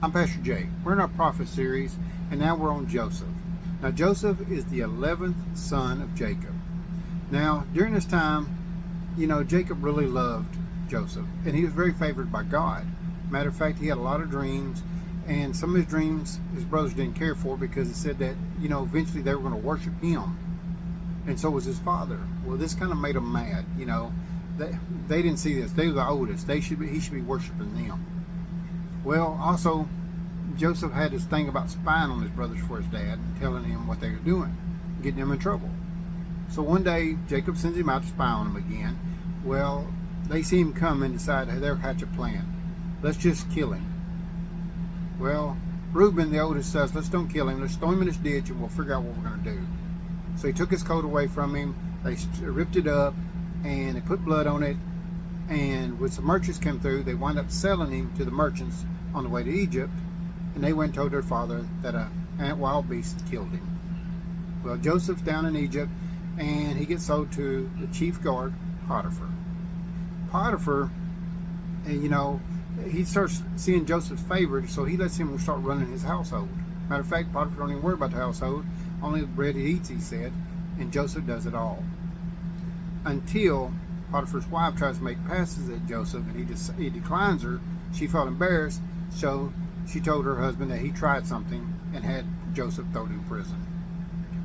I'm Pastor Jay. We're in our prophet series, and now we're on Joseph. Now, Joseph is the 11th son of Jacob. Now, during this time, Jacob really loved Joseph, and he was very favored by God. Matter of fact, he had a lot of dreams, and some of his dreams his brothers didn't care for because it said that, eventually they were going to worship him, and so was his father. Well, this kind of made them mad. They didn't see this. They were the oldest. He should be worshiping them. Well, also, Joseph had this thing about spying on his brothers for his dad and telling him what they were doing, getting him in trouble. So one day, Jacob sends him out to spy on him again. Well, they see him come and decide, hey, they'll hatch a plan. Let's just kill him. Well, Reuben, the oldest, says, let's don't kill him. Let's throw him in this ditch and we'll figure out what we're going to do. So he took his coat away from him. They ripped it up and they put blood on it. And when some merchants came through, they wound up selling him to the merchants on the way to Egypt. And they went and told their father that a wild beast killed him. Well, Joseph's down in Egypt, and he gets sold to the chief guard, Potiphar. Potiphar, he starts seeing Joseph's favored, so he lets him start running his household. Matter of fact, Potiphar don't even worry about the household, only the bread he eats, he said, and Joseph does it all. Until Potiphar's wife tries to make passes at Joseph, and he declines her. She felt embarrassed, so she told her husband that he tried something and had Joseph thrown in prison.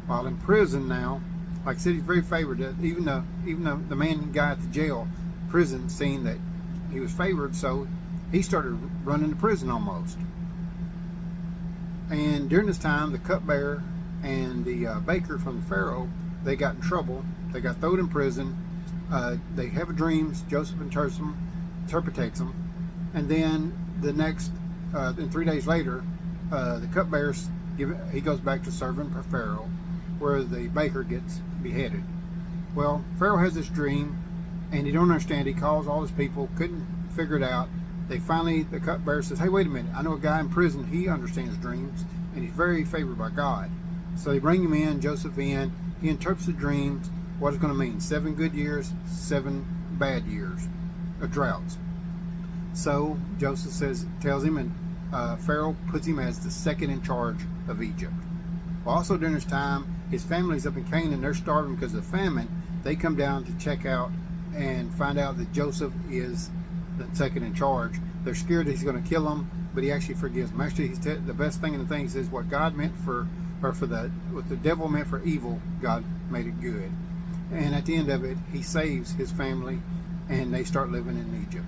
While in prison now, like I said, he's very favored. Even the main guy at the jail, prison, seen that he was favored, so he started running the prison almost. And during this time, the cupbearer and the baker from the Pharaoh, they got in trouble. They got thrown in prison. They have dreams. Joseph interpretates them, and then the next, and 3 days later, the cupbearer he goes back to serving for Pharaoh, where the baker gets beheaded. Well, Pharaoh has this dream, and he don't understand. He calls all his people, couldn't figure it out. The cupbearer says, "Hey, wait a minute! I know a guy in prison. He understands dreams, and he's very favored by God." So they bring him in, Joseph in. He interprets the dreams. What it's going to mean: 7 good years, 7 bad years of droughts. So Joseph tells him, and Pharaoh puts him as the second in charge of Egypt. Well, also during this time, his family's up in Canaan. They're starving because of the famine. They come down to check out and find out that Joseph is the second in charge. They're scared that he's going to kill them, but he actually forgives them. Actually, the best thing in the thing, he says, what God meant what the devil meant for evil, God made it good. And at the end of it, he saves his family, and they start living in Egypt.